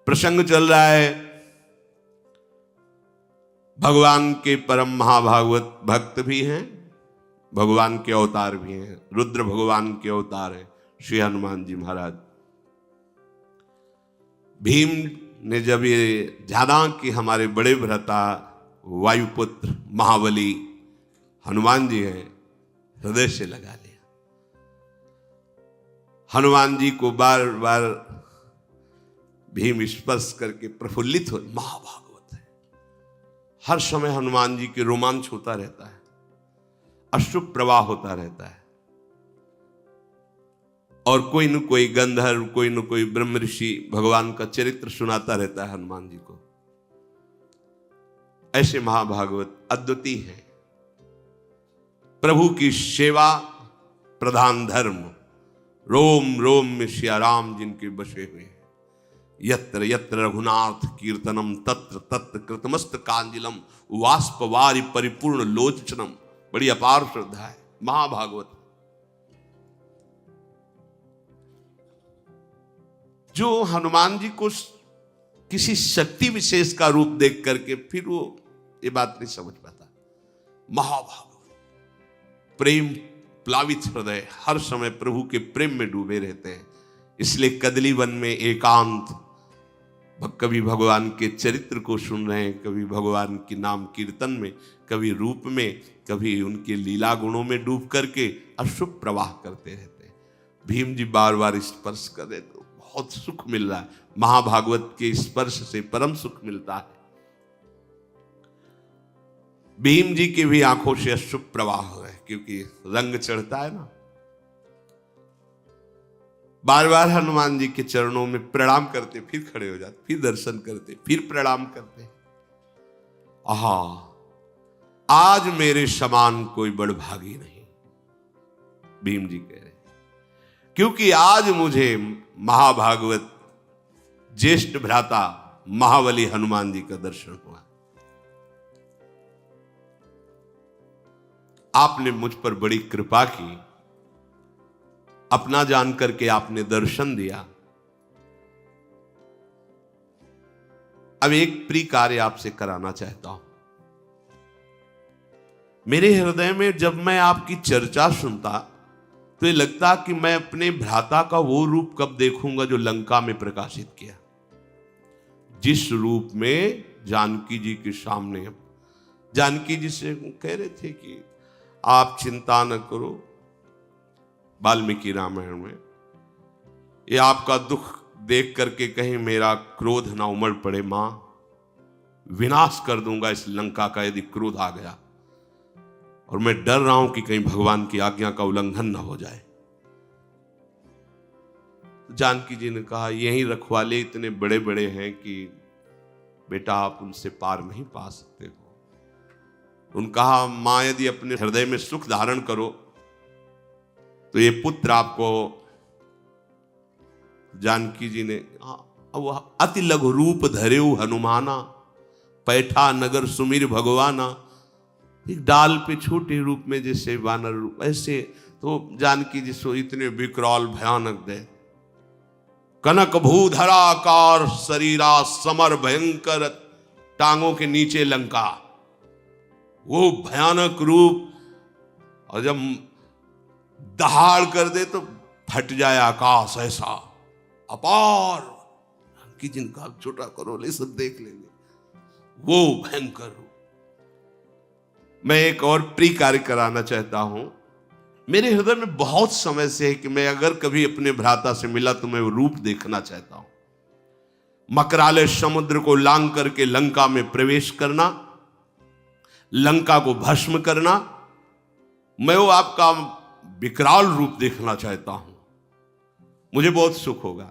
प्रसंग चल रहा है। भगवान के परम महाभागवत भक्त भी हैं, भगवान के अवतार भी हैं, रुद्र भगवान के अवतार हैं श्री हनुमान जी महाराज। भीम ने जब ये जाना कि हमारे बड़े भ्राता वायुपुत्र महाबली हनुमान जी हैं, हृदय से लगा लिया। हनुमान जी को बार बार भीम स्पर्श करके प्रफुल्लित हो, महाभागवत है। हर समय हनुमान जी के रोमांच होता रहता है, अश्रु प्रवाह होता रहता है, और कोई न कोई गंधर्व, कोई न कोई ब्रह्म ऋषि भगवान का चरित्र सुनाता रहता है हनुमान जी को। ऐसे महाभागवत अद्वितीय है। प्रभु की सेवा प्रधान धर्म, रोम रोम में सिया राम जिनके बसे हुए हैं। यत्र यत्र रघुनाथ कीर्तनम तत्र तत्र कृतमस्तकांजलम वाष्पवारि परिपूर्ण लोचनम। बड़ी अपार श्रद्धा है महाभागवत। जो हनुमान जी को किसी शक्ति विशेष का रूप देख करके फिर वो ये बात नहीं समझ पाता। महाभागवत प्रेम प्लावित हृदय, हर समय प्रभु के प्रेम में डूबे रहते हैं। इसलिए कदली वन में एकांत, कभी भगवान के चरित्र को सुन रहे हैं, कभी भगवान की नाम कीर्तन में, कभी रूप में, कभी उनके लीला गुणों में डूब करके अशुभ प्रवाह करते रहते हैं। भीम जी बार बार स्पर्श कर रहे तो बहुत सुख मिल रहा है। महाभागवत के स्पर्श से परम सुख मिलता है। भीम जी की भी आंखों से अशुभ प्रवाह है, क्योंकि रंग चढ़ता है ना। बार बार हनुमान जी के चरणों में प्रणाम करते, फिर खड़े हो जाते, फिर दर्शन करते, फिर प्रणाम करते। आहा, आज मेरे समान कोई बड़भागी नहीं, भीम जी कह रहे, क्योंकि आज मुझे महाभागवत ज्येष्ठ भ्राता महाबली हनुमान जी का दर्शन हुआ। आपने मुझ पर बड़ी कृपा की, अपना जान करके आपने दर्शन दिया। अब एक प्रिय कार्य आपसे कराना चाहता हूं। मेरे हृदय में जब मैं आपकी चर्चा सुनता तो ये लगता कि मैं अपने भ्राता का वो रूप कब देखूंगा जो लंका में प्रकाशित किया। जिस रूप में जानकी जी के सामने, जानकी जी से कह रहे थे कि आप चिंता न करो, वाल्मीकि रामायण में, ये आपका दुख देख करके कहीं मेरा क्रोध ना उमड़ पड़े। मां, विनाश कर दूंगा इस लंका का यदि क्रोध आ गया, और मैं डर रहा हूं कि कहीं भगवान की आज्ञा का उल्लंघन ना हो जाए। जानकी जी ने कहा, यही रखवाले इतने बड़े बड़े हैं कि बेटा आप उनसे पार नहीं पा सकते हो। उन्होंने कहा, मां यदि अपने हृदय में सुख धारण करो तो ये पुत्र आपको, जानकी जी ने, अति लघु रूप धरेऊ हनुमाना, पैठा नगर सुमिर भगवाना। एक डाल पे छोटे रूप में जैसे वानर रूप, ऐसे तो जानकी जी सो इतने विकराल भयानक दे, कनक भूधराकार शरीरा समर भयंकर, टांगों के नीचे लंका, वो भयानक रूप। और जब दहाड़ कर दे तो फट जाए आकाश, ऐसा अपार कि जिनका छोटा करो ले सब देख लेंगे, वो भयंकर रूप। मैं एक और प्रिय कार्य कराना चाहता हूं। मेरे हृदय में बहुत समय से है कि मैं अगर कभी अपने भ्राता से मिला तो मैं वो रूप देखना चाहता हूं। मकराले समुद्र को लांग करके लंका में प्रवेश करना, लंका को भस्म करना, मैं वो आपका विकराल रूप देखना चाहता हूं। मुझे बहुत सुख होगा।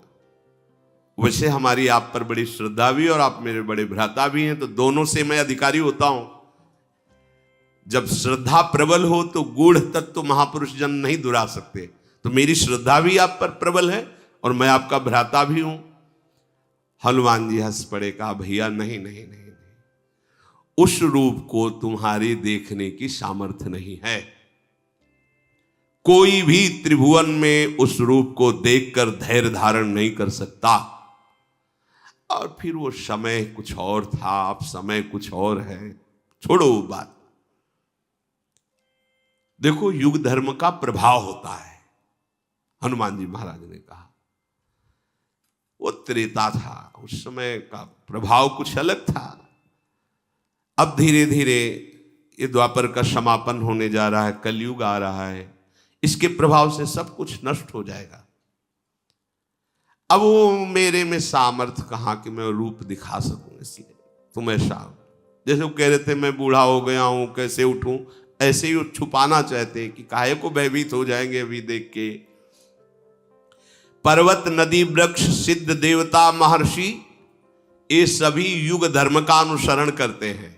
वैसे हमारी आप पर बड़ी श्रद्धा भी, और आप मेरे बड़े भ्राता भी हैं, तो दोनों से मैं अधिकारी होता हूं। जब श्रद्धा प्रबल हो तो गूढ़ तत्व महापुरुष जन नहीं दुरा सकते। तो मेरी श्रद्धा भी आप पर प्रबल है और मैं आपका भ्राता भी हूं। हनुमान जी हंस पड़े, कहा, भैया नहीं नहीं नहीं नहीं, उस रूप को तुम्हारे देखने की सामर्थ्य नहीं है। कोई भी त्रिभुवन में उस रूप को देखकर धैर्य धारण नहीं कर सकता। और फिर वो समय कुछ और था, अब समय कुछ और है, छोड़ो वो बात। देखो युग धर्म का प्रभाव होता है। हनुमान जी महाराज ने कहा वो त्रेता था, उस समय का प्रभाव कुछ अलग था। अब धीरे धीरे ये द्वापर का समापन होने जा रहा है, कलयुग आ रहा है, इसके प्रभाव से सब कुछ नष्ट हो जाएगा। अब वो मेरे में सामर्थ्य कहाँ कि मैं रूप दिखा सकूं, इसलिए तुम ऐसा जैसे वो कह रहे थे मैं बूढ़ा हो गया हूं कैसे उठूं, ऐसे ही वो छुपाना चाहते कि काहे को भयभीत हो जाएंगे अभी देख के। पर्वत नदी वृक्ष सिद्ध देवता महर्षि ये सभी युग धर्म का अनुसरण करते हैं।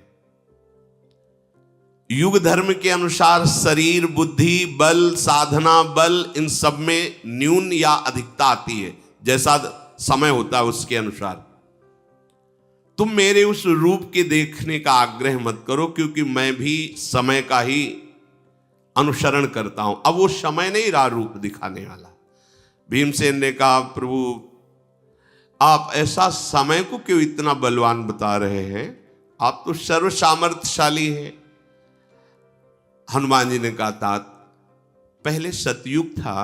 युग धर्म के अनुसार शरीर बुद्धि बल साधना बल इन सब में न्यून या अधिकता आती है, जैसा समय होता है उसके अनुसार। तुम मेरे उस रूप के देखने का आग्रह मत करो, क्योंकि मैं भी समय का ही अनुसरण करता हूं। अब वो समय नहीं रहा रूप दिखाने वाला। भीमसेन ने कहा प्रभु आप ऐसा समय को क्यों इतना बलवान बता रहे हैं, आप तो सर्व सामर्थ्यशाली हैं। हनुमान जी ने कहा तात पहले सतयुग था,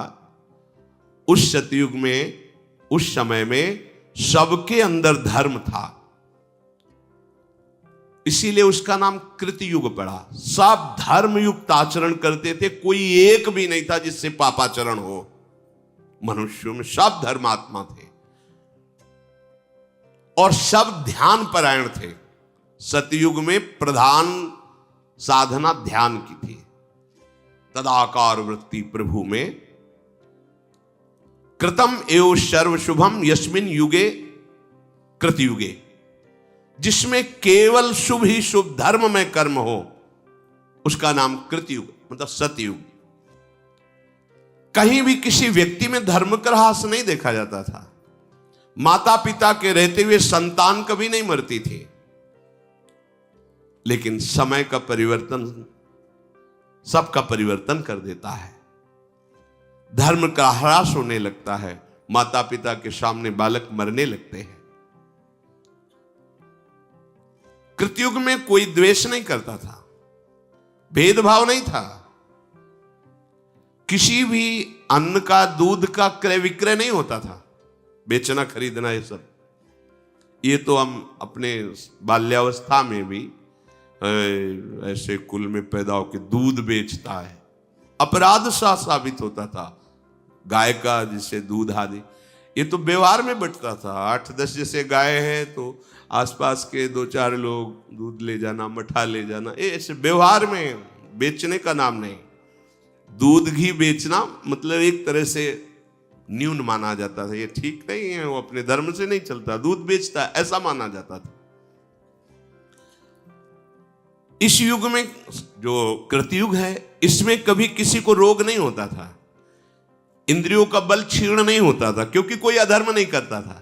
उस सतयुग में उस समय में सबके अंदर धर्म था, इसीलिए उसका नाम कृतयुग पड़ा। सब धर्म युक्त आचरण करते थे, कोई एक भी नहीं था जिससे पापाचरण हो। मनुष्यों में सब धर्मात्मा थे और सब ध्यान परायण थे। सतयुग में प्रधान साधना ध्यान की थी। तदाकार वृत्ति प्रभु में कृतम एव सर्व शुभम यस्मिन युगे कृतयुगे, जिसमें केवल शुभ ही शुभ धर्म में कर्म हो उसका नाम कृतयुग मतलब सतयुग। कहीं भी किसी व्यक्ति में धर्म का ह्रास नहीं देखा जाता था। माता पिता के रहते हुए संतान कभी नहीं मरती थी, लेकिन समय का परिवर्तन सबका परिवर्तन कर देता है। धर्म का ह्रास होने लगता है, माता पिता के सामने बालक मरने लगते हैं। कृतयुग में कोई द्वेष नहीं करता था, भेदभाव नहीं था, किसी भी अन्न का दूध का क्रय विक्रय नहीं होता था, बेचना खरीदना ये सब। ये तो हम अपने बाल्यावस्था में भी ऐसे कुल में पैदा होकर दूध बेचता है, अपराध सा साबित होता था। गाय का जिसे दूध आदि ये तो व्यवहार में बंटता था। 8-10 जैसे गाय है तो आसपास के 2-4 लोग दूध ले जाना मठा ले जाना, ये ऐसे व्यवहार में, बेचने का नाम नहीं। दूध घी बेचना मतलब एक तरह से न्यून माना जाता था, ये ठीक नहीं है, वो अपने धर्म से नहीं चलता, दूध बेचता है ऐसा माना जाता था। इस युग में जो कृतयुग है इसमें कभी किसी को रोग नहीं होता था, इंद्रियों का बल क्षीण नहीं होता था, क्योंकि कोई अधर्म नहीं करता था,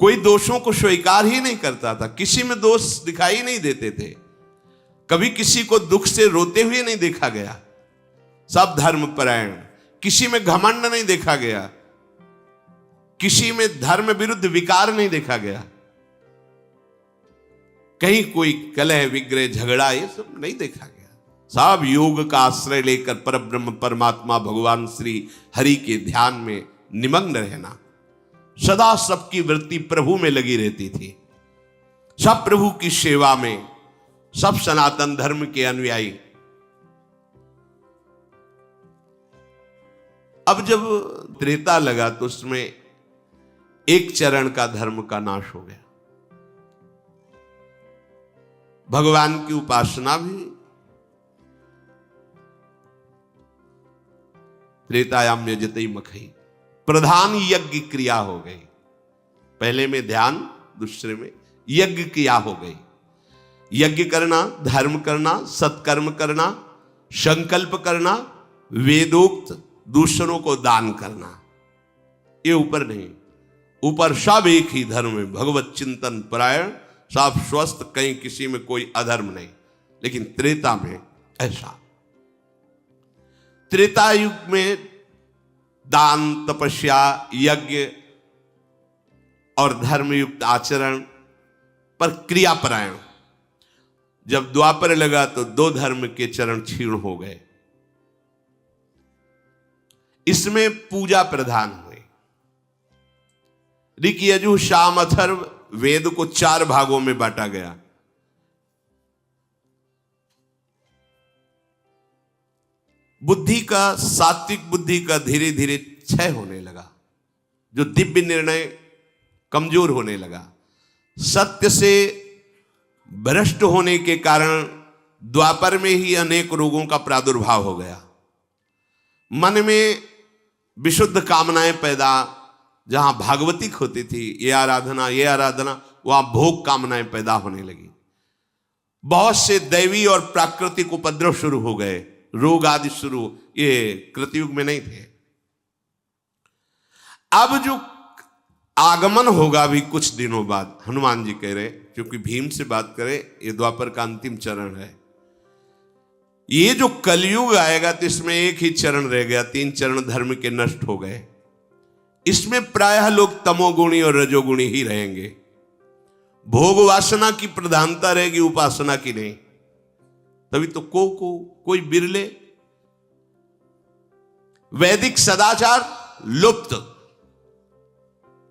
कोई दोषों को स्वीकार ही नहीं करता था, किसी में दोष दिखाई नहीं देते थे, कभी किसी को दुख से रोते हुए नहीं देखा गया। सब धर्म परायण, किसी में घमंड नहीं देखा गया, किसी में धर्म विरुद्ध विकार नहीं देखा गया, कहीं कोई कलह विग्रह झगड़ा ये सब नहीं देखा गया। सब योग का आश्रय लेकर परब्रह्म परमात्मा भगवान श्री हरि के ध्यान में निमग्न रहना, सदा सबकी वृत्ति प्रभु में लगी रहती थी, सब प्रभु की सेवा में, सब सनातन धर्म के अनुयायी। अब जब त्रेता लगा तो उसमें एक चरण का धर्म का नाश हो गया। भगवान की उपासना भी त्रेतायाम यजते मखई, प्रधान यज्ञ क्रिया हो गई। पहले में ध्यान, दूसरे में यज्ञ क्रिया हो गई। यज्ञ करना, धर्म करना, सत्कर्म करना, संकल्प करना, वेदोक्त दूसरों को दान करना, ये ऊपर नहीं, ऊपर सब एक ही धर्म में भगवत चिंतन परायण, सब स्वस्थ, कहीं किसी में कोई अधर्म नहीं। लेकिन त्रेता में ऐसा, त्रेता युग में दान तपस्या यज्ञ और धर्मयुक्त आचरण पर क्रियापरायण। जब द्वापर लगा तो दो धर्म के चरण क्षीण हो गए। इसमें पूजा प्रधान हुए। ऋक यजु साम अथर्व वेद को 4 भागों में बांटा गया। बुद्धि का, सात्विक बुद्धि का धीरे धीरे क्षय होने लगा, जो दिव्य निर्णय कमजोर होने लगा। सत्य से भ्रष्ट होने के कारण द्वापर में ही अनेक रोगों का प्रादुर्भाव हो गया। मन में विशुद्ध कामनाएं पैदा, जहां भागवतिक होती थी, ये आराधना, वहां भोग कामनाएं पैदा होने लगी। बहुत से दैवी और प्राकृतिक उपद्रव शुरू हो गए, रोग आदि शुरू, ये कृतयुग में नहीं थे। अब जो आगमन होगा भी कुछ दिनों बाद, हनुमान जी कह रहे, क्योंकि भीम से बात करें, ये द्वापर का अंतिम चरण है। ये जो कलयुग आएगा तो इसमें एक ही चरण रह गया, 3 चरण धर्म के नष्ट हो गए। इसमें प्रायः लोग तमोगुणी और रजोगुणी ही रहेंगे। भोग वासना की प्रधानता रहेगी, उपासना की नहीं। तभी तो कोई बिरले। वैदिक सदाचार लुप्त।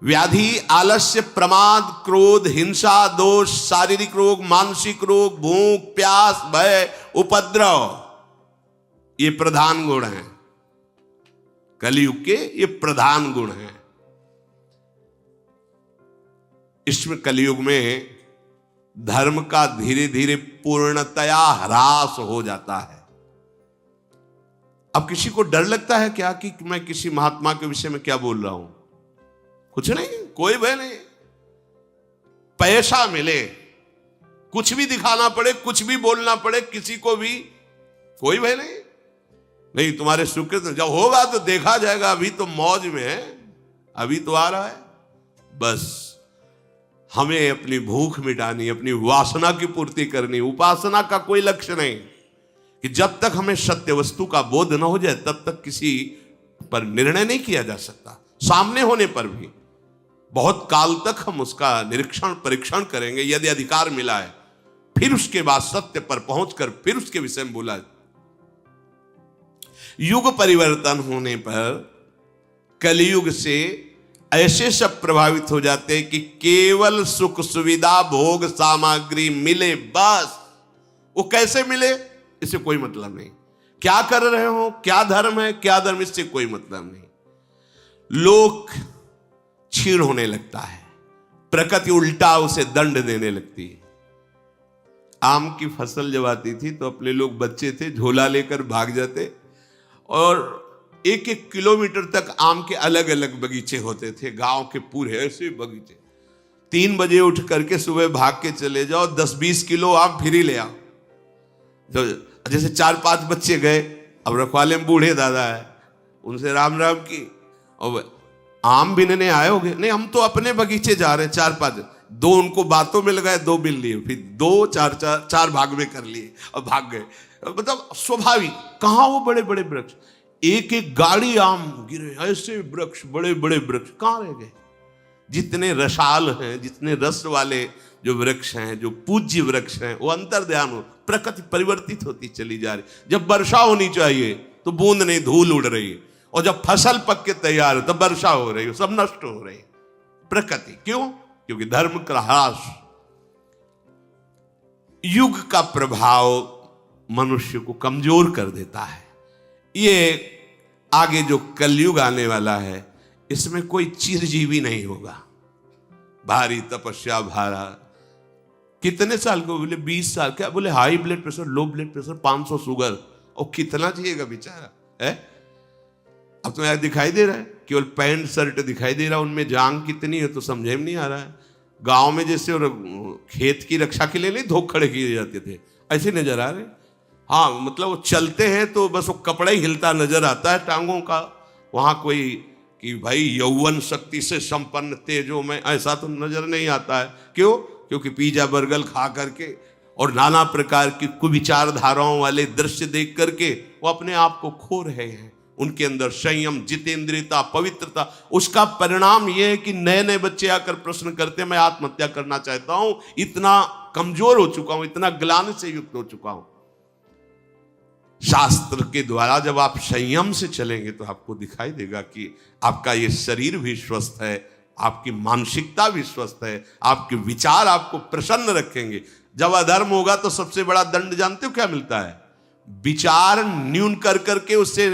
व्याधि, आलस्य, प्रमाद, क्रोध, हिंसा, दोष, शारीरिक रोग, मानसिक रोग, भूख, प्यास, भय, उपद्रव, ये प्रधान गुण हैं कलयुग के। ये प्रधान गुण हैं। इसमें कलयुग में धर्म का धीरे धीरे पूर्णतया ह्रास हो जाता है। अब किसी को डर लगता है क्या कि मैं किसी महात्मा के विषय में क्या बोल रहा हूं? कुछ नहीं, कोई भय नहीं। पैसा मिले, कुछ भी दिखाना पड़े, कुछ भी बोलना पड़े, किसी को भी कोई भय नहीं। नहीं, तुम्हारे सुकृत जब होगा तो देखा जाएगा, अभी तो मौज में है, अभी तो आ रहा है। बस हमें अपनी भूख मिटानी, अपनी वासना की पूर्ति करनी। उपासना का कोई लक्ष्य नहीं कि जब तक हमें सत्य वस्तु का बोध न हो जाए तब तक किसी पर निर्णय नहीं किया जा सकता। सामने होने पर भी बहुत काल तक हम उसका निरीक्षण परीक्षण करेंगे। यदि अधिकार मिला है, फिर उसके बाद सत्य पर पहुंचकर फिर उसके विषय में बोला। युग परिवर्तन होने पर कलयुग से ऐसे सब प्रभावित हो जाते हैं कि केवल सुख सुविधा भोग सामग्री मिले, बस। वो कैसे मिले इससे कोई मतलब नहीं। क्या कर रहे हो, क्या धर्म है, क्या धर्म, इससे कोई मतलब नहीं। लोक क्षीण होने लगता है, प्रकृति उल्टा उसे दंड देने लगती है। आम की फसल जब आती थी तो अपने लोग बच्चे थे, झोला लेकर भाग जाते और 1-1 किलोमीटर तक आम के अलग अलग बगीचे होते थे, गांव के पूरे ऐसे बगीचे। 3 बजे उठ करके सुबह भाग के चले जाओ, 10-20 किलो आम फिर ही ले आओ। तो जैसे 4-5 बच्चे गए, अब रखवाले में बूढ़े दादा है, उनसे राम राम की, और आम बिनने आए होगे? नहीं, हम तो अपने बगीचे जा रहे हैं। 4-5, 2 उनको बातों में लगाए, 2 बिन लिए, फिर 2-4 भाग में कर लिए और भाग गए। मतलब स्वाभाविक। कहां वो बड़े बड़े वृक्ष, 1-1 गाड़ी आम गिरे, ऐसे वृक्ष, बड़े बड़े वृक्ष कहां रह गए? जितने रसाल हैं, जितने रस वाले जो वृक्ष हैं, जो पूज्य वृक्ष हैं, वो अंतर्ध्यान हो, प्रकृति परिवर्तित होती चली जा रही। जब वर्षा होनी चाहिए तो बूंद नहीं, धूल उड़ रही है, और जब फसल पक के तैयार हो तब वर्षा हो रही है, सब नष्ट हो रही है प्रकृति। क्यों? क्योंकि धर्म का ह्रास। युग का प्रभाव मनुष्य को कमजोर कर देता है। ये आगे जो कलयुग आने वाला है, इसमें कोई चिरजीवी नहीं होगा। भारी तपस्या भारा। कितने साल को बोले? 20 साल। क्या बोले? High blood pressure, low blood pressure, 500 sugar, और कितना चाहिएगा बेचारा है? अब तो यार दिखाई दे रहा है, केवल पैंट शर्ट दिखाई दे रहा है, उनमें जांग कितनी है तो समझे में नहीं आ रहा है। गांव में जैसे और खेत की रक्षा के लिए नहीं धोख खड़े किए जाते थे, ऐसे नजर आ रहे। हाँ, मतलब वो चलते हैं तो बस वो कपड़ा ही हिलता नजर आता है टांगों का। वहां कोई कि भाई यौवन शक्ति से संपन्न तेजो में, ऐसा तो नजर नहीं आता है। क्यों? क्योंकि पिज्जा बर्गर खा करके और नाना प्रकार की कुविचार धाराओं वाले दृश्य देख करके वो अपने आप को खो रहे हैं, उनके अंदर संयम, जितेंद्रियता, पवित्रता, उसका परिणाम यह है कि नए नए बच्चे आकर प्रश्न करते हैं मैं आत्महत्या करना चाहता हूं, इतना कमजोर हो चुका हूं, इतना ग्लानि से युक्त हो चुका हूं। शास्त्र के द्वारा जब आप संयम से चलेंगे तो आपको दिखाई देगा कि आपका ये शरीर भी स्वस्थ है, आपकी मानसिकता भी स्वस्थ है, आपके विचार आपको प्रसन्न रखेंगे। जब अधर्म होगा तो सबसे बड़ा दंड जानते हो क्या मिलता है? विचार न्यून कर करके उससे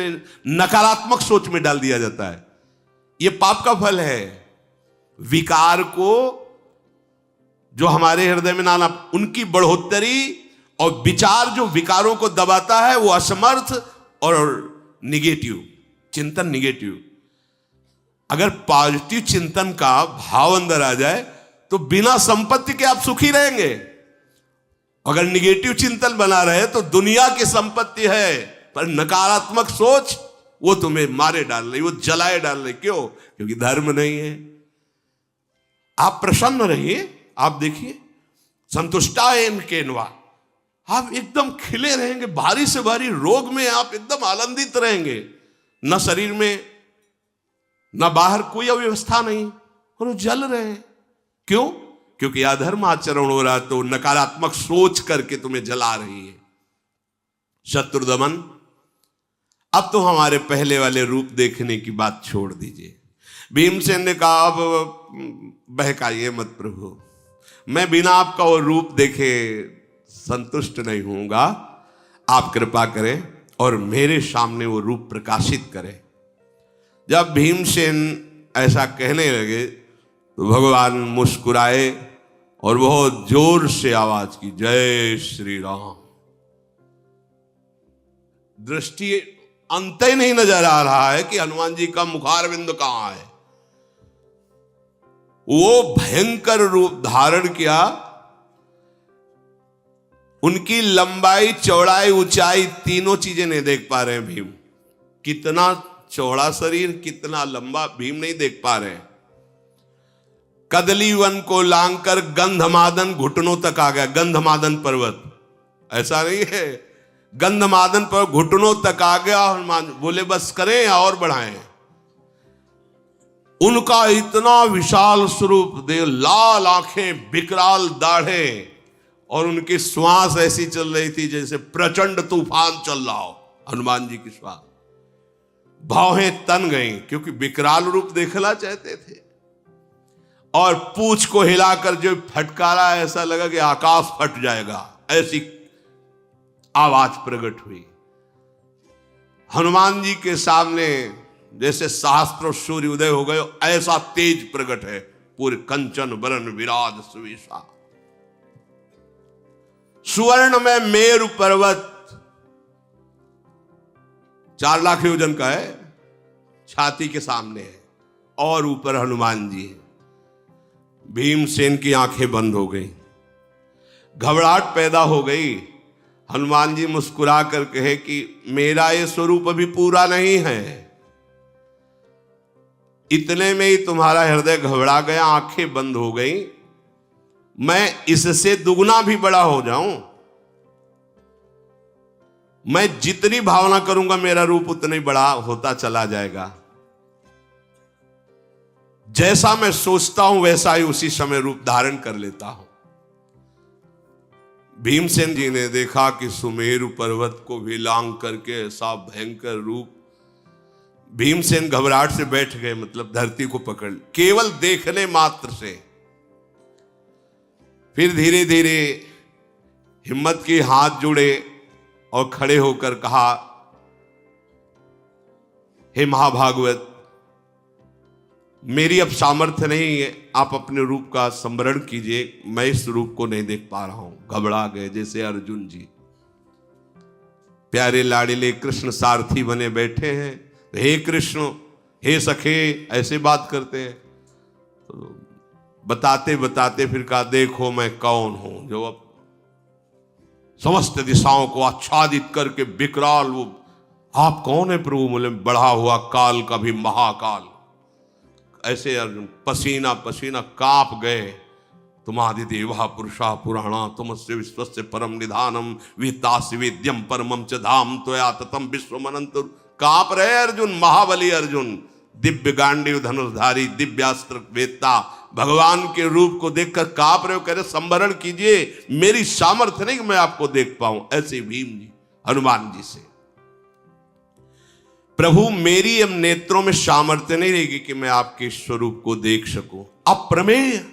नकारात्मक सोच में डाल दिया जाता है। यह पाप का फल है। विकार को जो हमारे हृदय में नाना, उनकी बढ़ोतरी, और विचार जो विकारों को दबाता है वो असमर्थ और निगेटिव चिंतन, निगेटिव। अगर पॉजिटिव चिंतन का भाव अंदर आ जाए तो बिना संपत्ति के आप सुखी रहेंगे। अगर निगेटिव चिंतन बना रहे तो दुनिया की संपत्ति है, पर नकारात्मक सोच वो तुम्हें मारे डाल रही, वो जलाए डाल रही। क्यों? क्योंकि धर्म नहीं है। आप प्रसन्न रहिए, आप देखिए संतुष्टायन केनवा, आप एकदम खिले रहेंगे। भारी से भारी रोग में आप एकदम आनंदित रहेंगे। न शरीर में न बाहर कोई अव्यवस्था नहीं, और वो जल रहे हैं। क्यों? क्योंकि अधर्म आचरण हो रहा है तो नकारात्मक सोच करके तुम्हें जला रही है। शत्रुदमन, अब तो हमारे पहले वाले रूप देखने की बात छोड़ दीजिए। भीमसेन ने कहा अब बहकाइए मत प्रभु, मैं बिना आपका वो रूप देखे संतुष्ट नहीं होऊंगा। आप कृपा करें और मेरे सामने वो रूप प्रकाशित करें। जब भीमसेन ऐसा कहने लगे तो भगवान मुस्कुराए और बहुत जोर से आवाज की, जय श्री राम। दृष्टि अंत ही नहीं नजर आ रहा है कि हनुमान जी का मुखारविंद कहां है। वो भयंकर रूप धारण किया। उनकी लंबाई, चौड़ाई, ऊंचाई तीनों चीजें नहीं देख पा रहे हैं भीम। कितना चौड़ा शरीर, कितना लंबा, भीम नहीं देख पा रहे हैं। कदली वन को लांघकर गंधमादन घुटनों तक आ गया। गंधमादन पर्वत, ऐसा नहीं है, गंधमादन पर घुटनों तक आ गया। हनुमान बोले बस करें या और बढ़ाएं। उनका इतना विशाल स्वरूप दे, लाल आंखें, विकराल दाढ़े, और उनकी श्वास ऐसी चल रही थी जैसे प्रचंड तूफान चल रहा हो। हनुमान जी की श्वास, भौहें तन गई क्योंकि विकराल रूप देखना चाहते थे। और पूंछ को हिलाकर जो फटकारा, ऐसा लगा कि आकाश फट जाएगा, ऐसी आवाज प्रकट हुई। हनुमान जी के सामने जैसे सहस्त्र सूर्य उदय हो गए, ऐसा तेज प्रकट है। पूरे कंचन बरन विराज सुविशा, सुवर्ण में मेरु पर्वत 4 लाख योजन का है, छाती के सामने है, और ऊपर हनुमान जी है। भीमसेन की आंखें बंद हो गई, घबराहट पैदा हो गई। हनुमान जी मुस्कुरा कर कहे कि मेरा ये स्वरूप अभी पूरा नहीं है। इतने में ही तुम्हारा हृदय घबरा गया, आंखें बंद हो गई। मैं इससे दुगना भी बड़ा हो जाऊं, मैं जितनी भावना करूंगा मेरा रूप उतना ही बड़ा होता चला जाएगा। जैसा मैं सोचता हूं वैसा ही उसी समय रूप धारण कर लेता हूं। भीमसेन जी ने देखा कि सुमेरु पर्वत को भी लांघ करके ऐसा भयंकर रूप। भीमसेन घबराहट से बैठ गए, मतलब धरती को पकड़, केवल देखने मात्र से। फिर धीरे धीरे हिम्मत की, हाथ जुड़े और खड़े होकर कहा, हे महाभागवत, मेरी अब सामर्थ्य नहीं है, आप अपने रूप का स्मरण कीजिए, मैं इस रूप को नहीं देख पा रहा हूं। घबरा गए जैसे अर्जुन जी प्यारे लाडले कृष्ण सारथी बने बैठे हैं, तो हे कृष्ण, हे सखे, ऐसे बात करते हैं। तो बताते बताते फिर कहा, देखो मैं कौन हूं जो अब समस्त दिशाओं को आच्छादित करके विकराल वो। आप कौन है प्रभु? बोले बढ़ा हुआ काल का भी महाकाल। ऐसे अर्जुन पसीना पसीना कांप गए। तुम आदिदेवा पुरुषा पुराणा तुमस्य विश्वस्य परम निधानम वितासि वेद्यम परमम च धाम त्वया ततम विश्वमनंत। कांप रहे अर्जुन, महाबली अर्जुन, दिव्य गांडीव धनुषधारी, दिव्यास्त्र वेत्ता, भगवान के रूप को देखकर कांप रहे हो। कह रहे संवरण कीजिए, मेरी सामर्थ्य नहीं कि मैं आपको देख पाऊं। ऐसे भीम जी हनुमान जी से, प्रभु मेरी अब नेत्रों में सामर्थ्य नहीं रहेगी कि मैं आपके स्वरूप को देख सकूं। अप्रमेय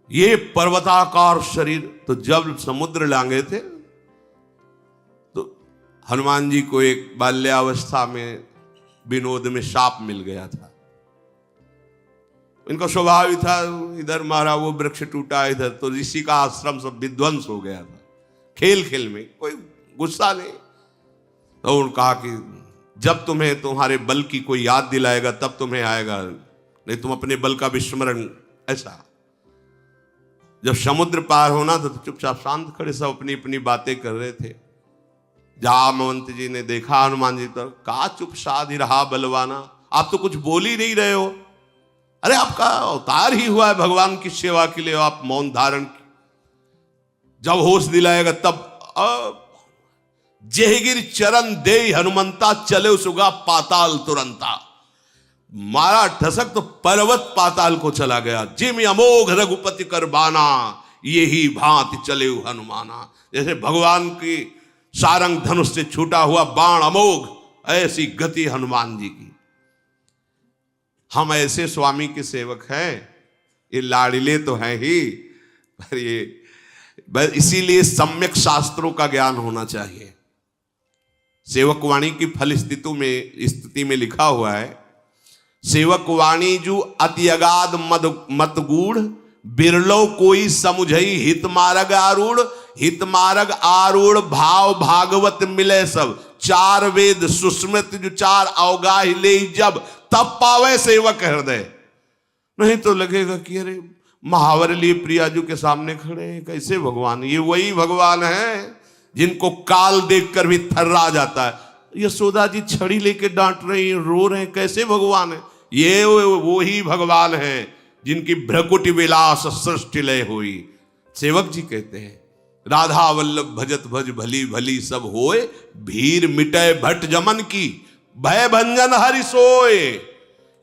ये पर्वताकार शरीर। तो जब समुद्र लांगे थे तो हनुमान जी को एक बाल्यावस्था में विनोद में सांप मिल गया था। इनका स्वभाव ही था, इधर मारा वो वृक्ष टूटा, इधर तो ऋषि का आश्रम सब विध्वंस हो गया था। खेल खेल में कोई गुस्सा नहीं। तो उन्होंने कहा कि जब तुम्हें तुम्हारे बल की कोई याद दिलाएगा तब तुम्हें आएगा, नहीं तुम अपने बल का विस्मरण। ऐसा जब समुद्र पार होना था तो चुपचाप शांत खड़े सब अपनी अपनी बातें कर रहे थे। जामवंत जी ने देखा हनुमान जी तो, का चुप साध रहा बलवाना, आप तो कुछ बोल ही नहीं रहे हो। अरे आपका अवतार ही हुआ है भगवान की सेवा के लिए, आप मौन धारण। जब होश दिलाएगा तब जेहगिर चरण दे हनुमंता, चले सुगा पाताल तुरंता। मारा ठसक तो पर्वत पाताल को चला गया। जिम अमोघ रघुपति कर बाना, यही भांति चले हनुमाना। जैसे भगवान की सारंग धनुष से छूटा हुआ बाण अमोघ, ऐसी गति हनुमान जी की। हम ऐसे स्वामी के सेवक हैं, ये लाड़िले तो हैं ही, पर ये इसीलिए सम्यक शास्त्रों का ज्ञान होना चाहिए। सेवक वाणी की फल स्थिति में लिखा हुआ है, सेवक वाणी जू अति अगाध मत गूढ़, बिरलो कोई समुझई हित मार्ग आरूढ़। हित मार्ग आरूढ़ भाव भागवत मिले सब, चार वेद सुस्मृत जो चार अवगाह ले जब, तब पावे सेवक हृदय। नहीं तो लगेगा कि अरे महावर लिए प्रियाजू के सामने खड़े हैं, कैसे भगवान। ये वही भगवान है जिनको काल देखकर भी थर्रा जाता है। यशोदा जी छड़ी लेके डांट रही हैं, रो रहे हैं, कैसे भगवान है। ये वो ही भगवान है जिनकी भ्रकुटि विलास सृष्टि लय हुई। सेवक जी कहते हैं, राधा वल्लभ भजत भज भली भली सब होए, भीर मिटय भट जमन की, भय भंजन हरि सोए।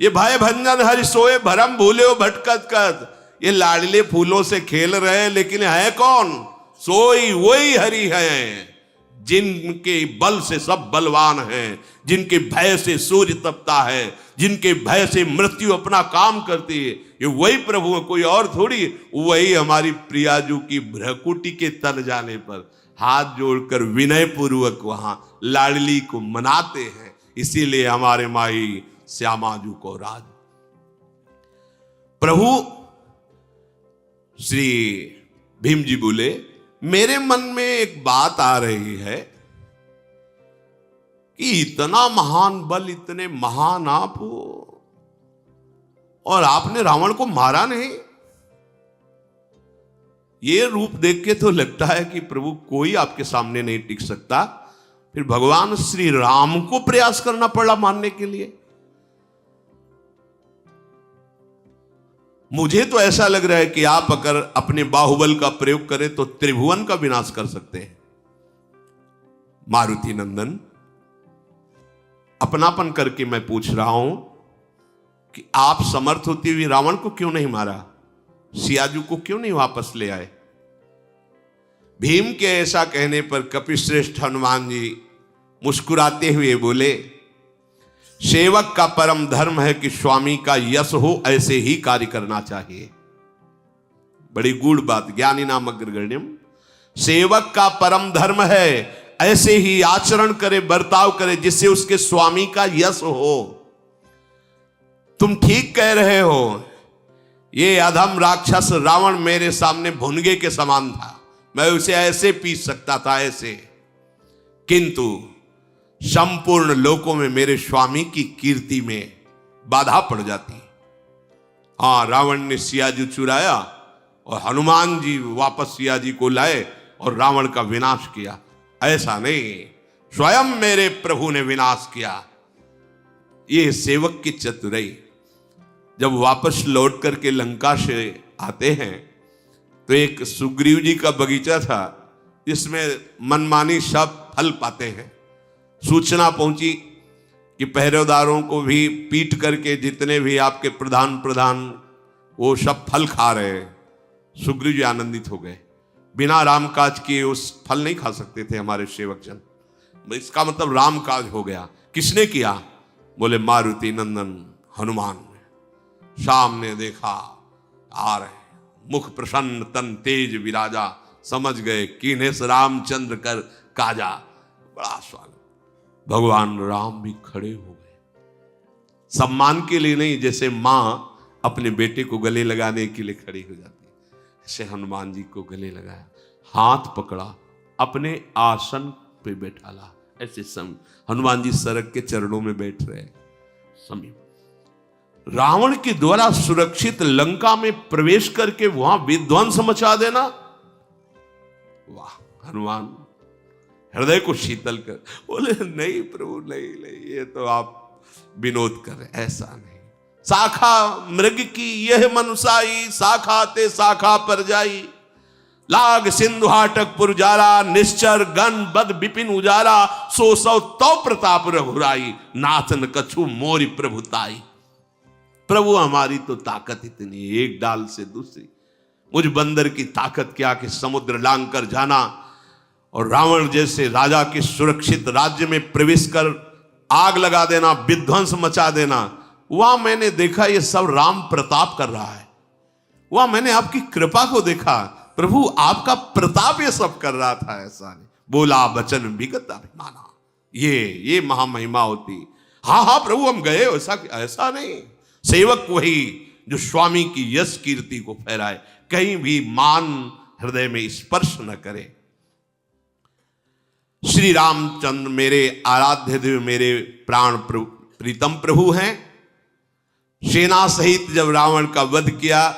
ये भय भंजन हरि सोए, भरम भूले हो भटकत कत। ये लाडले फूलों से खेल रहे हैं, लेकिन है कौन। सोई वही हरि है, जिनके बल से सब बलवान हैं, जिनके भय से सूर्य तपता है, जिनके भय से मृत्यु अपना काम करती है। ये वही प्रभु है, कोई और थोड़ी। वही हमारी प्रियाजू की भ्रकुटी के तन जाने पर हाथ जोड़कर विनय पूर्वक वहां लाडली को मनाते हैं। इसीलिए हमारे माई श्यामाजू को राज। प्रभु श्री भीम जी बोले, मेरे मन में एक बात आ रही है कि इतना महान बल, इतने महान आप हो, और आपने रावण को मारा नहीं। ये रूप देख के तो लगता है कि प्रभु कोई आपके सामने नहीं टिक सकता। फिर भगवान श्री राम को प्रयास करना पड़ा मारने के लिए। मुझे तो ऐसा लग रहा है कि आप अगर अपने बाहुबल का प्रयोग करें तो त्रिभुवन का विनाश कर सकते हैं। मारुति नंदन, अपनापन करके मैं पूछ रहा हूं कि आप समर्थ होती हुई रावण को क्यों नहीं मारा, सियाजू को क्यों नहीं वापस ले आए। भीम के ऐसा कहने पर कपिश्रेष्ठ हनुमान जी मुस्कुराते हुए बोले, सेवक का परम धर्म है कि स्वामी का यश हो, ऐसे ही कार्य करना चाहिए। बड़ी गूढ़ बात, ज्ञानी नाम अग्रगण्यम। सेवक का परम धर्म है ऐसे ही आचरण करे, बर्ताव करे, जिससे उसके स्वामी का यश हो। तुम ठीक कह रहे हो, ये अधम राक्षस रावण मेरे सामने भुनगे के समान था, मैं उसे ऐसे पीस सकता था ऐसे, किंतु संपूर्ण लोकों में मेरे स्वामी की कीर्ति में बाधा पड़ जाती। हाँ, रावण ने सियाजी चुराया और हनुमान जी वापस सियाजी को लाए और रावण का विनाश किया। ऐसा नहीं, स्वयं मेरे प्रभु ने विनाश किया। ये सेवक की चतुराई। जब वापस लौट करके लंका से आते हैं तो एक सुग्रीव जी का बगीचा था जिसमें मनमानी सब फल पाते हैं। सूचना पहुंची कि पहरेदारों को भी पीट करके जितने भी आपके प्रधान वो सब फल खा रहे हैं। सुग्रीव जी आनंदित हो गए। बिना राम काज किए उस फल नहीं खा सकते थे हमारे सेवक जन, इसका मतलब राम काज हो गया। किसने किया? बोले मारुति नंदन हनुमान ने। सामने देखा आ रहे, मुख प्रसन्न तन तेज विराजा, समझ गए कीनेस रामचंद्र कर काजा। बड़ा स्वागत। भगवान राम भी खड़े हो गए, सम्मान के लिए नहीं, जैसे मां अपने बेटे को गले लगाने के लिए खड़ी हो जाती है, ऐसे हनुमान जी को गले लगाया, हाथ पकड़ा, अपने आसन पे बैठाला। ऐसे हनुमान जी सरक के चरणों में बैठ रहे। समीप रावण के द्वारा सुरक्षित लंका में प्रवेश करके वहां विध्वंस मचा देना, वाह! हनुमान हृदय को शीतल कर बोले, नहीं प्रभु, नहीं नहीं, ये तो आप विनोद कर रहे, ऐसा नहीं। शाखा मृग की यह मनुसाई, शाखा ते शाखा पर जाई, लाग सिंधु हाटक पुरजारा, निश्चर गण बद विपिन उजारा, सो सौ तो प्रताप रघुराई, नाथन कछु मोरी प्रभुताई। प्रभु हमारी तो ताकत इतनी, एक डाल से दूसरी। मुझ बंदर की ताकत क्या कि समुद्र लांग कर जाना और रावण जैसे राजा के सुरक्षित राज्य में प्रवेश कर आग लगा देना, विध्वंस मचा देना। वहां मैंने देखा ये सब राम प्रताप कर रहा है। वहां मैंने आपकी कृपा को देखा, प्रभु आपका प्रताप ये सब कर रहा था। ऐसा नहीं बोला बचन विगत अभिमाना, ये महामहिमा होती। हाँ हाँ प्रभु हम गए, ऐसा नहीं। सेवक वही जो स्वामी की यश कीर्ति को फहराए, कहीं भी मान हृदय में स्पर्श न करे। श्री रामचंद्र मेरे आराध्य देव, मेरे प्राण प्रीतम प्रभु हैं। सेना सहित जब रावण का वध किया,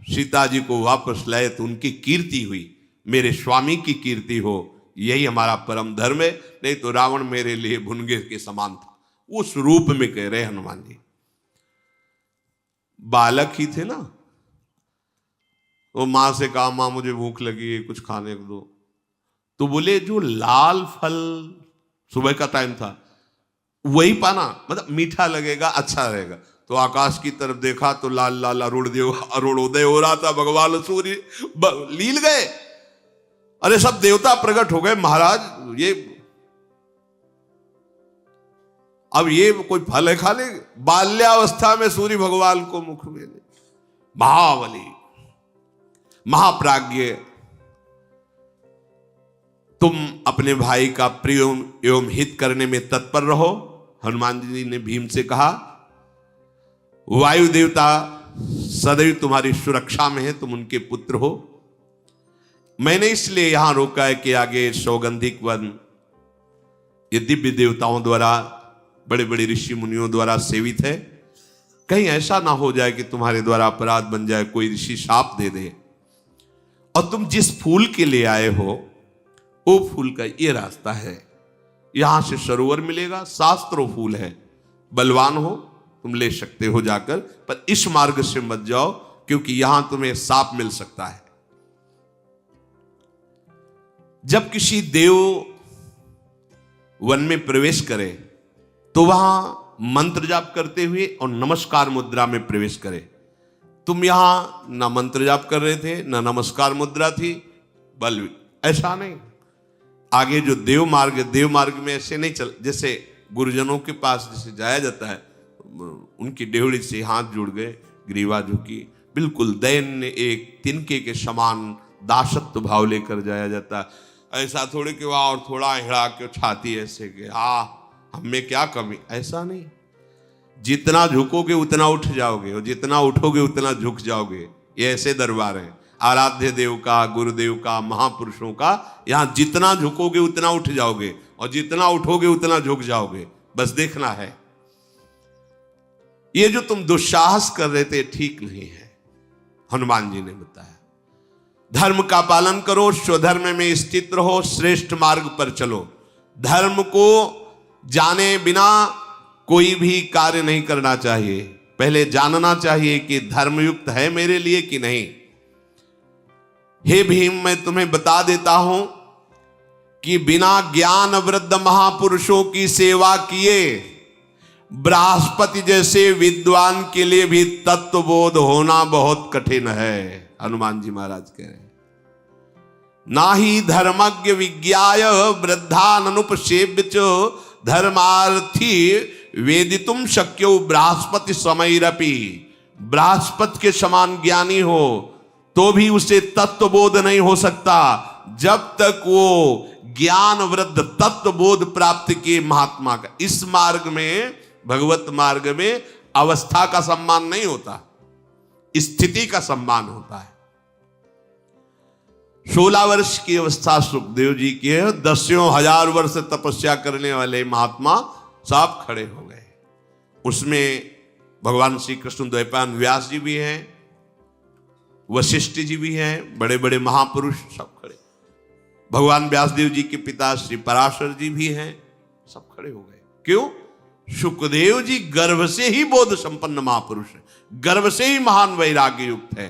सीता जी को वापस लाए तो उनकी कीर्ति हुई, मेरे स्वामी की कीर्ति हो, यही हमारा परम धर्म है। नहीं तो रावण मेरे लिए भुनगे के समान था। उस रूप में कह रहे हनुमान जी। बालक ही थे ना, वो मां से कहा मां मुझे भूख लगी है, कुछ खाने को दो। तो बोले जो लाल फल, सुबह का टाइम था, वही पाना, मतलब मीठा लगेगा, अच्छा रहेगा। तो आकाश की तरफ देखा तो लाल लाल अरुणोदय हो रहा था, भगवान सूर्य लील गए। अरे सब देवता प्रकट हो गए महाराज, अब ये कोई फल है खा ले? बाल्यावस्था में सूर्य भगवान को मुख में ले। महाबली महाप्राज्ञ, तुम अपने भाई का प्रिय एवं हित करने में तत्पर रहो। हनुमान जी ने भीम से कहा, वायु देवता सदैव तुम्हारी सुरक्षा में है, तुम उनके पुत्र हो। मैंने इसलिए यहां रोका है कि आगे सौगंधिक वन ये दिव्य देवताओं द्वारा, बड़े बड़े ऋषि मुनियों द्वारा सेवित है। कहीं ऐसा ना हो जाए कि तुम्हारे द्वारा अपराध बन जाए, कोई ऋषि शाप दे दे। और तुम जिस फूल के लिए आए हो, वो फूल का ये रास्ता है, यहां से सरोवर मिलेगा, शास्त्रों फूल है, बलवान हो तुम ले सकते हो जाकर, पर इस मार्ग से मत जाओ क्योंकि यहां तुम्हें सांप मिल सकता है। जब किसी देव वन में प्रवेश करे तो वहां मंत्र जाप करते हुए और नमस्कार मुद्रा में प्रवेश करे। तुम यहां ना मंत्र जाप कर रहे थे, ना नमस्कार मुद्रा थी, बल ऐसा नहीं। आगे जो देव मार्ग में ऐसे नहीं चल, जैसे गुरुजनों के पास जैसे जाया जाता है, उनकी डेहड़ी से हाथ जुड़ गए, ग्रीवा झुकी, बिल्कुल दैन्य एक तिनके के समान दासत्व भाव लेकर जाया जाता। ऐसा थोड़े कि वहां और थोड़ा हिड़ा के छाती ऐसे के हमें क्या कमी, ऐसा नहीं। जितना झुकोगे उतना उठ जाओगे, और जितना उठोगे उतना झुक जाओगे। ये ऐसे दरबार है आराध्य देव का, गुरुदेव का, महापुरुषों का। यहां जितना झुकोगे उतना उठ जाओगे, और जितना उठोगे उतना झुक जाओगे। बस देखना है। ये जो तुम दुस्साहस कर रहे थे ठीक नहीं है, हनुमान जी ने बताया। धर्म का पालन करो, स्वधर्म में स्थित रहो, श्रेष्ठ मार्ग पर चलो। धर्म को जाने बिना कोई भी कार्य नहीं करना चाहिए। पहले जानना चाहिए कि धर्मयुक्त है मेरे लिए कि नहीं। हे भीम, मैं तुम्हें बता देता हूं कि बिना ज्ञान वृद्ध महापुरुषों की सेवा किए बृहस्पति जैसे विद्वान के लिए भी तत्वबोध होना बहुत कठिन है। हनुमान जी महाराज कह रहे हैं, ना ही धर्मज्ञ विज्ञाय वृद्धानुपसेव्य च धर्मार्थी वेदितुम शक्यो बृहस्पति समैरपि। बृहस्पति के समान ज्ञानी हो तो भी उसे तत्वबोध नहीं हो सकता जब तक वो ज्ञान वृद्ध तत्वबोध प्राप्त किए महात्मा का। इस मार्ग में, भगवत मार्ग में अवस्था का सम्मान नहीं होता, स्थिति का सम्मान होता है। 16 वर्ष की अवस्था सुखदेव जी की है, 10,000 वर्ष तपस्या करने वाले महात्मा सब खड़े हो गए। उसमें भगवान श्री कृष्ण द्वैपायन व्यास जी भी हैं, वशिष्ठ जी भी हैं, बड़े बड़े महापुरुष सब खड़े। भगवान व्यासदेव जी के पिता श्री पराशर जी भी हैं, सब खड़े हो गए। क्यों? सुखदेव जी गर्भ से ही बोध संपन्न महापुरुष है, गर्भ से ही महान वैराग्य युक्त है।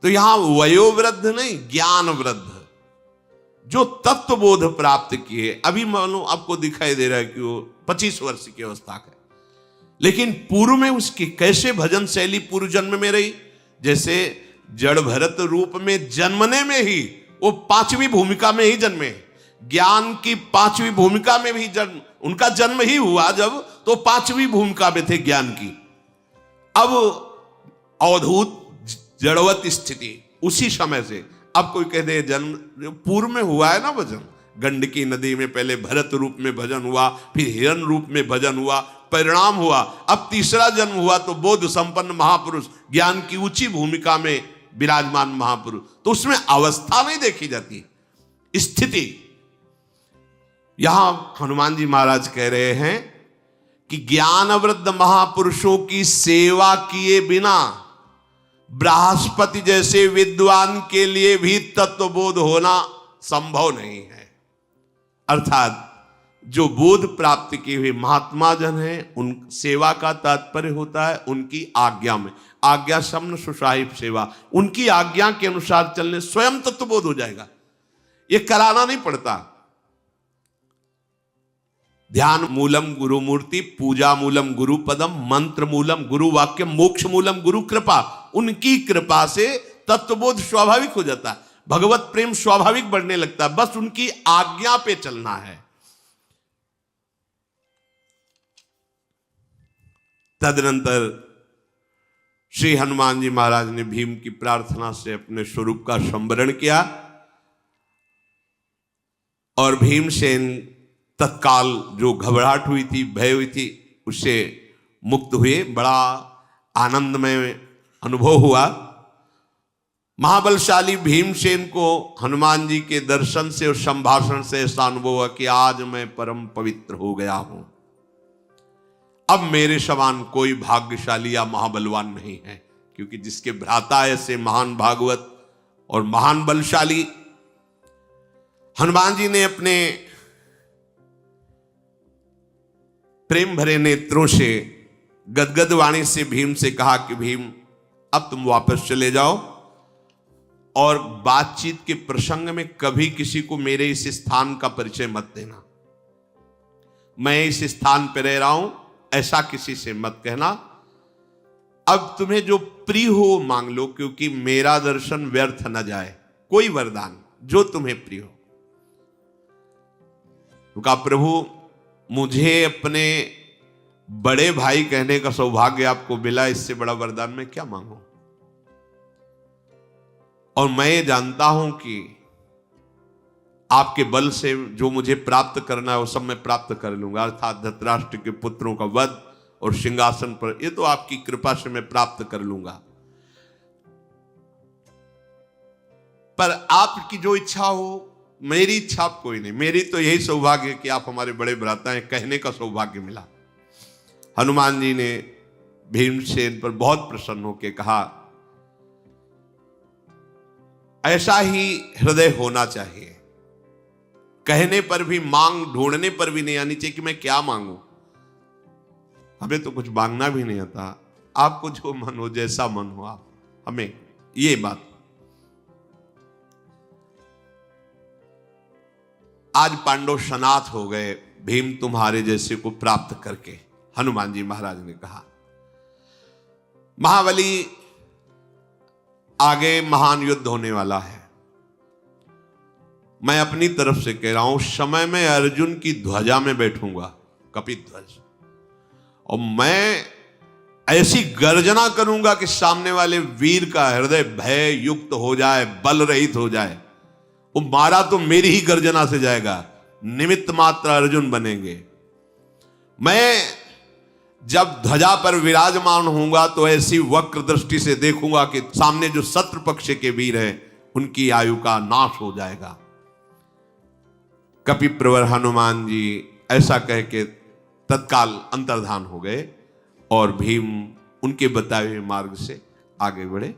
तो यहां वयोवृद्ध नहीं, ज्ञान वृद्ध, जो तत्वबोध प्राप्त किए। अभी मानो आपको दिखाई दे रहा है कि वो 25 वर्ष की अवस्था का है, लेकिन पूर्व में उसकी कैसे भजन शैली पूर्व जन्म में रही। जैसे जड़ भरत रूप में जन्मने में ही वो 5वीं भूमिका में ही जन्मे, ज्ञान की 5वीं भूमिका में भी जन्म, उनका जन्म ही हुआ जब, तो 5वीं भूमिका में थे ज्ञान की। अब अवधूत जड़वत स्थिति उसी समय से। अब कोई कह दे जन्म पूर्व में हुआ है ना भजन, गंडकी नदी में पहले भरत रूप में भजन हुआ, फिर हिरण रूप में भजन हुआ, परिणाम हुआ, अब तीसरा जन्म हुआ तो बोध संपन्न महापुरुष, ज्ञान की ऊंची भूमिका में विराजमान महापुरुष। तो उसमें अवस्था नहीं देखी जाती, स्थिति। यहां हनुमान जी महाराज कह रहे हैं कि ज्ञान वृद्ध महापुरुषों की सेवा किए बिना बृहस्पति जैसे विद्वान के लिए भी तत्वबोध होना संभव नहीं है। अर्थात जो बोध प्राप्त किए हुए महात्मा जन हैं, उन सेवा का तात्पर्य होता है उनकी आज्ञा में। आज्ञा शमन सुसाहिब सेवा, उनकी आज्ञा के अनुसार चलने स्वयं तत्वबोध हो जाएगा, ये कराना नहीं पड़ता। ध्यान मूलम गुरु मूर्ति, पूजा मूलम गुरु पदम, मंत्र मूलम गुरु वाक्य, मोक्ष मूलम गुरु कृपा। उनकी कृपा से तत्वबोध स्वाभाविक हो जाता है, भगवत प्रेम स्वाभाविक बढ़ने लगता है, बस उनकी आज्ञा पे चलना है। तदनंतर श्री हनुमान जी महाराज ने भीम की प्रार्थना से अपने स्वरूप का संवरण किया और भीमसेन तत्काल जो घबराहट हुई थी, भय हुई थी, उससे मुक्त हुए। बड़ा आनंदमय अनुभव हुआ। महाबलशाली भीमसेन को हनुमान जी के दर्शन से और संभाषण से ऐसा अनुभव हुआ कि आज मैं परम पवित्र हो गया हूं, अब मेरे समान कोई भाग्यशाली या महाबलवान नहीं है। क्योंकि जिसके भ्राता ऐसे महान भागवत और महान बलशाली, हनुमान जी ने अपने प्रेम भरे नेत्रों से गदगद वाणी से भीम से कहा कि भीम अब तुम वापस चले जाओ और बातचीत के प्रसंग में कभी किसी को मेरे इस स्थान का परिचय मत देना। मैं इस स्थान पर रह रहा हूं ऐसा किसी से मत कहना। अब तुम्हें जो प्रिय हो मांग लो, क्योंकि मेरा दर्शन व्यर्थ न जाए। कोई वरदान जो तुम्हें प्रिय हो। तो कहा प्रभु मुझे अपने बड़े भाई कहने का सौभाग्य आपको मिला, इससे बड़ा वरदान मैं क्या मांगू। और मैं ये जानता हूं कि आपके बल से जो मुझे प्राप्त करना है वो सब मैं प्राप्त कर लूंगा, अर्थात धृतराष्ट्र के पुत्रों का वध और सिंहासन पर, ये तो आपकी कृपा से मैं प्राप्त कर लूंगा। पर आपकी जो इच्छा हो, मेरी इच्छा कोई नहीं। मेरी तो यही सौभाग्य है कि आप हमारे बड़े भ्राता हैं, कहने का सौभाग्य मिला। हनुमान जी ने भीमसेन पर बहुत प्रसन्न होकर कहा ऐसा ही हृदय होना चाहिए। कहने पर भी, मांग ढूंढने पर भी नहीं आनी चाहिए कि मैं क्या मांगू। हमें तो कुछ मांगना भी नहीं आता, आपको जो मन हो, जैसा मन हो आप हमें, ये बात। आज पांडव सनाथ हो गए भीम तुम्हारे जैसे को प्राप्त करके। हनुमान जी महाराज ने कहा, महाबली आगे महान युद्ध होने वाला है। मैं अपनी तरफ से कह रहा हूं, समय में अर्जुन की ध्वजा में बैठूंगा, कपिध्वज, और मैं ऐसी गर्जना करूंगा कि सामने वाले वीर का हृदय भय युक्त हो जाए, बल रहित हो जाए। वो मारा तो मेरी ही गर्जना से जाएगा, निमित्त मात्र अर्जुन बनेंगे। मैं जब ध्वजा पर विराजमान होऊंगा तो ऐसी वक्र दृष्टि से देखूंगा कि सामने जो शत्रु पक्ष के वीर हैं उनकी आयु का नाश हो जाएगा। कपिप्रवर हनुमान जी ऐसा कह के तत्काल अंतर्धान हो गए और भीम उनके बताए हुए मार्ग से आगे बढ़े।